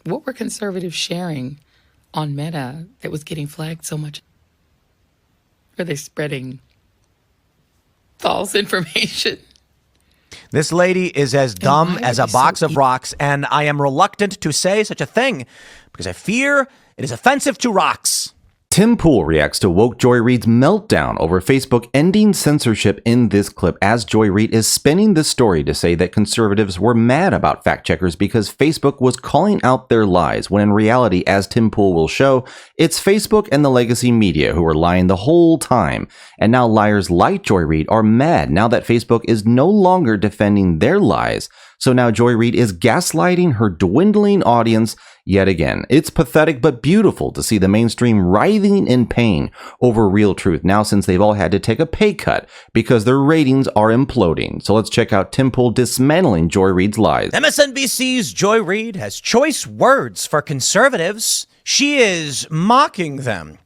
What were conservatives sharing on Meta that was getting flagged so much? Were they spreading false information? This lady is as dumb as a box of rocks, and I am reluctant to say such a thing because I fear it is offensive to rocks. Tim Pool reacts to woke Joy Reid's meltdown over Facebook ending censorship in this clip as Joy Reid is spinning this story to say that conservatives were mad about fact checkers because Facebook was calling out their lies, when in reality, as Tim Pool will show, it's Facebook and the legacy media who were lying the whole time. And now liars like Joy Reid are mad now that Facebook is no longer defending their lies. So now Joy Reid is gaslighting her dwindling audience yet again. It's pathetic but beautiful to see the mainstream writhing in pain over real truth now, since they've all had to take a pay cut because their ratings are imploding. So let's check out Tim Pool dismantling Joy Reid's lies. MSNBC's Joy Reid has choice words for conservatives. She is mocking them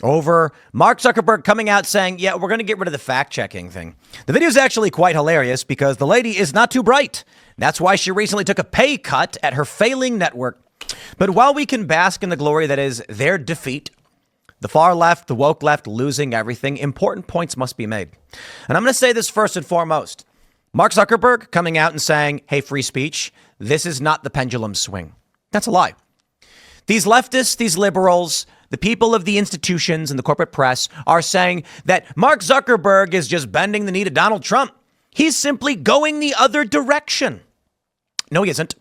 over Mark Zuckerberg coming out saying, yeah, we're going to get rid of the fact-checking thing. The video is actually quite hilarious because the lady is not too bright. That's why she recently took a pay cut at her failing network. But while we can bask in the glory that is their defeat, the far left, the woke left losing everything, important points must be made. And I'm going to say this first and foremost. Mark Zuckerberg coming out and saying, hey, free speech, this is not the pendulum swing. That's a lie. These leftists, these liberals, the people of the institutions and the corporate press are saying that Mark Zuckerberg is just bending the knee to Donald Trump. He's simply going the other direction. No, he isn't.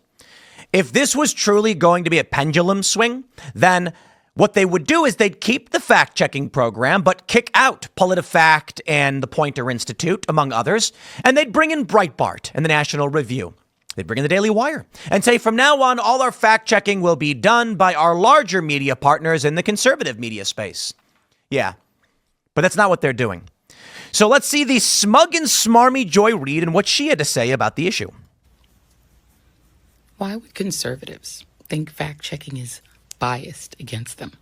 If this was truly going to be a pendulum swing, then what they would do is they'd keep the fact-checking program, but kick out PolitiFact and the Poynter Institute, among others, and they'd bring in Breitbart and the National Review. They'd bring in the Daily Wire and say, from now on, all our fact-checking will be done by our larger media partners in the conservative media space. Yeah, but that's not what they're doing. So let's see the smug and smarmy Joy Reid and what she had to say about the issue. Why would conservatives think fact-checking is biased against them?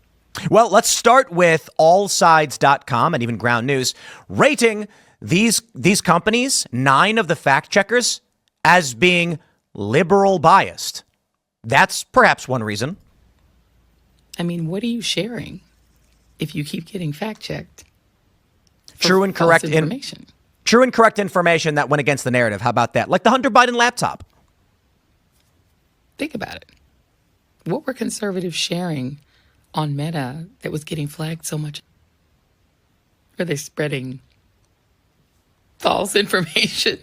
Well, let's start with allsides.com and even Ground News rating these companies, 9 of the fact-checkers, as being liberal biased. That's perhaps one reason. I mean, what are you sharing if you keep getting fact-checked? True and correct information. True and correct information that went against the narrative. How about that? Like the Hunter Biden laptop. Think about it. What were conservatives sharing on Meta that was getting flagged so much? Were they spreading false information?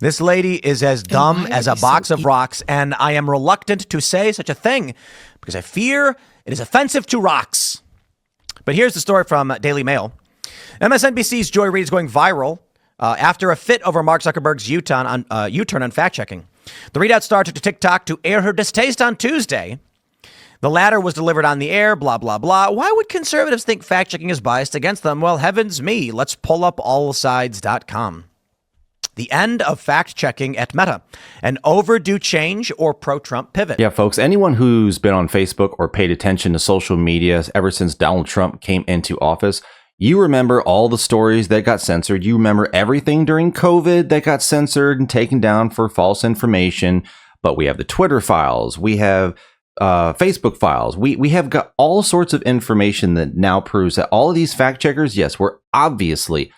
This lady is as dumb as a box of rocks, and I am reluctant to say such a thing because I fear it is offensive to rocks. But here's the story from Daily Mail. MSNBC's Joy Reid is going viral after a fit over Mark Zuckerberg's U-turn on fact-checking. The readout star took to TikTok to air her distaste on Tuesday. The latter was delivered on the air, blah, blah, blah. Why would conservatives think fact-checking is biased against them? Well, heavens me, let's pull up allsides.com. The end of fact-checking at Meta, an overdue change or pro-Trump pivot. Yeah, folks, anyone who's been on Facebook or paid attention to social media ever since Donald Trump came into office, you remember all the stories that got censored. You remember everything during COVID that got censored and taken down for false information. But we have the Twitter files. We have Facebook files. We have got all sorts of information that now proves that all of these fact checkers, yes, were obviously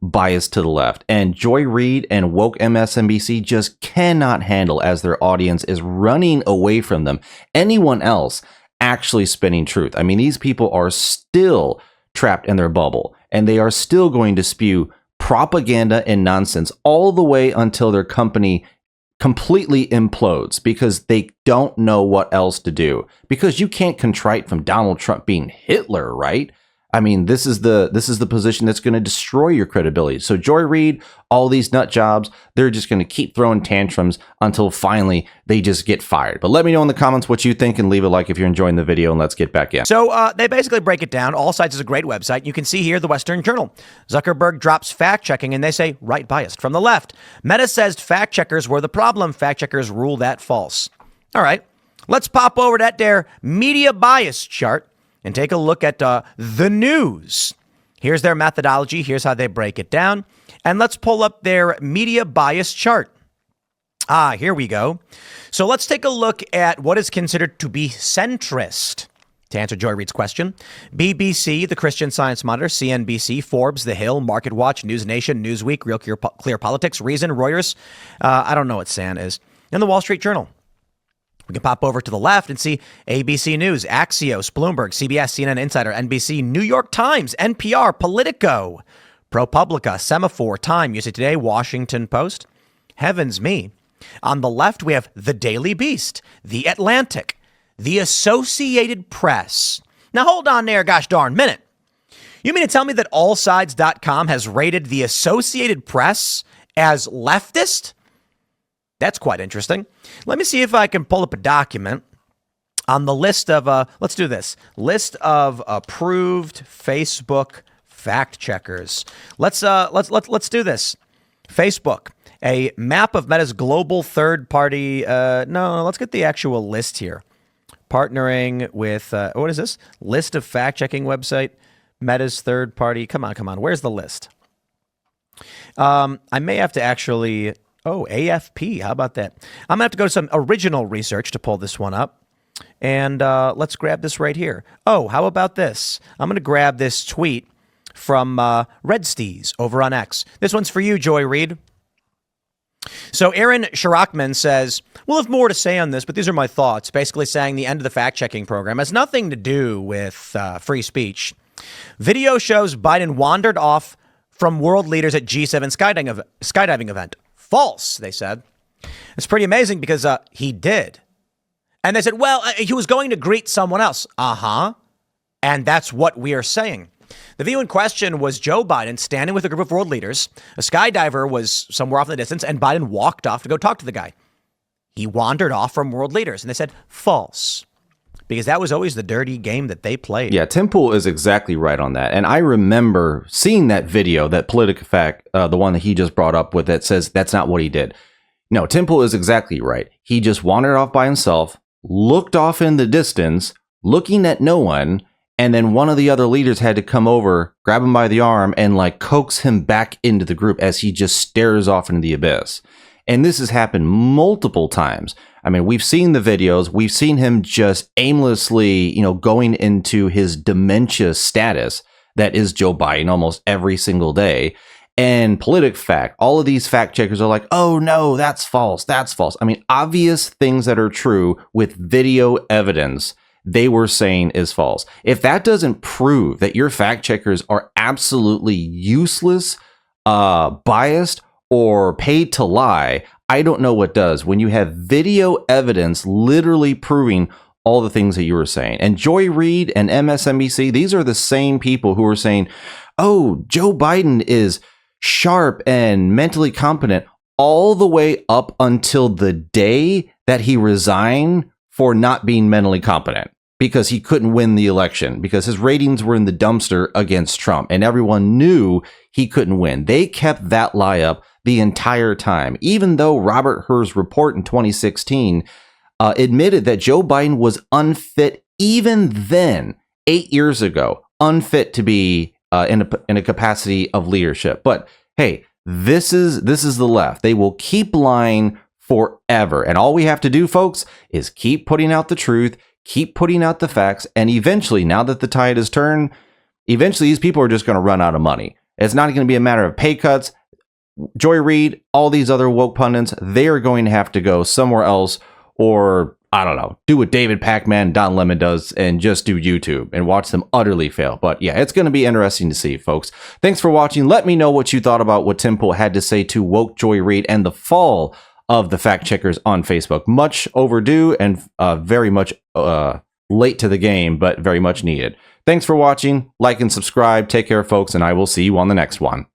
biased to the left. And Joy Reid and woke MSNBC just cannot handle, as their audience is running away from them, anyone else actually spinning truth. I mean, these people are still trapped in their bubble, and they are still going to spew propaganda and nonsense all the way until their company completely implodes because they don't know what else to do. Because you can't contrite from Donald Trump being Hitler, right? I mean, this is the position that's going to destroy your credibility. So Joy Reid, all these nut jobs, they're just going to keep throwing tantrums until finally they just get fired. But let me know in the comments what you think and leave a like if you're enjoying the video, and let's get back in. So they basically break it down. All Sides is a great website. You can see here the Western Journal. Zuckerberg drops fact checking and they say right biased from the left. Meta says fact checkers were the problem. Fact checkers rule that false. All right, let's pop over to that there media bias chart and take a look at the news. Here's their methodology. Here's how they break it down. And let's pull up their media bias chart. Here we go. So let's take a look at what is considered to be centrist. To answer Joy Reid's question, BBC, the Christian Science Monitor, CNBC, Forbes, The Hill, Market Watch, News Nation, Newsweek, Real Clear Politics, Reason, Reuters, I don't know what SAN is, and the Wall Street Journal. We can pop over to the left and see ABC News, Axios, Bloomberg, CBS, CNN Insider, NBC, New York Times, NPR, Politico, ProPublica, Semaphore, Time, USA Today, Washington Post. Heavens me. On the left, we have The Daily Beast, The Atlantic, The Associated Press. Now, hold on there, gosh darn minute. You mean to tell me that allsides.com has rated The Associated Press as leftist? That's quite interesting. Let me see if I can pull up a document on the list of, let's do this, list of approved Facebook fact checkers. Let's do this. Facebook, a map of Meta's global third party. No, let's get the actual list here. Partnering with, what is this? List of fact checking website, Meta's third party. Come on. Where's the list? I may have to actually, AFP. How about that? I'm going to have to go to some original research to pull this one up. And let's grab this right here. Oh, how about this? I'm going to grab this tweet from Redstees over on X. This one's for you, Joy Reid. So Aaron Shirakman says, we'll have more to say on this, but these are my thoughts. Basically saying the end of the fact-checking program has nothing to do with free speech. Video shows Biden wandered off from world leaders at G7 skydiving event. False, they said. It's pretty amazing because he did. And they said, well, he was going to greet someone else. And that's what we are saying. The view in question was Joe Biden standing with a group of world leaders. A skydiver was somewhere off in the distance, and Biden walked off to go talk to the guy. He wandered off from world leaders, and they said false, because that was always the dirty game that they played. Yeah, Tim Pool is exactly right on that. And I remember seeing that video, that PolitiFact, the one that he just brought up with that says that's not what he did. No, Tim Pool is exactly right. He just wandered off by himself, looked off in the distance, looking at no one. And then one of the other leaders had to come over, grab him by the arm, and coax him back into the group as he just stares off into the abyss. And this has happened multiple times. I mean, we've seen the videos. We've seen him just aimlessly, going into his dementia status that is Joe Biden almost every single day. And PolitiFact, all of these fact checkers are like, oh, no, that's false. That's false. I mean, obvious things that are true with video evidence they were saying is false. If that doesn't prove that your fact checkers are absolutely useless, biased, or paid to lie, I don't know what does. When you have video evidence literally proving all the things that you were saying. And Joy Reid and MSNBC, these are the same people who are saying, oh, Joe Biden is sharp and mentally competent all the way up until the day that he resigned for not being mentally competent because he couldn't win the election because his ratings were in the dumpster against Trump and everyone knew he couldn't win. They kept that lie up the entire time, even though Robert Hur's report in 2016 admitted that Joe Biden was unfit even then, 8 years ago, unfit to be in a capacity of leadership. But hey, this is the left. They will keep lying forever. And all we have to do, folks, is keep putting out the truth, keep putting out the facts, and eventually, now that the tide has turned, eventually these people are just going to run out of money. It's not going to be a matter of pay cuts. Joy Reid, all these other woke pundits, they are going to have to go somewhere else or, I don't know, do what David Pacman and Don Lemon does and just do YouTube and watch them utterly fail. But yeah, it's going to be interesting to see, folks. Thanks for watching. Let me know what you thought about what Tim Pool had to say to woke Joy Reid and the fall of the fact checkers on Facebook. Much overdue and very much late to the game, but very much needed. Thanks for watching. Like and subscribe. Take care, folks, and I will see you on the next one.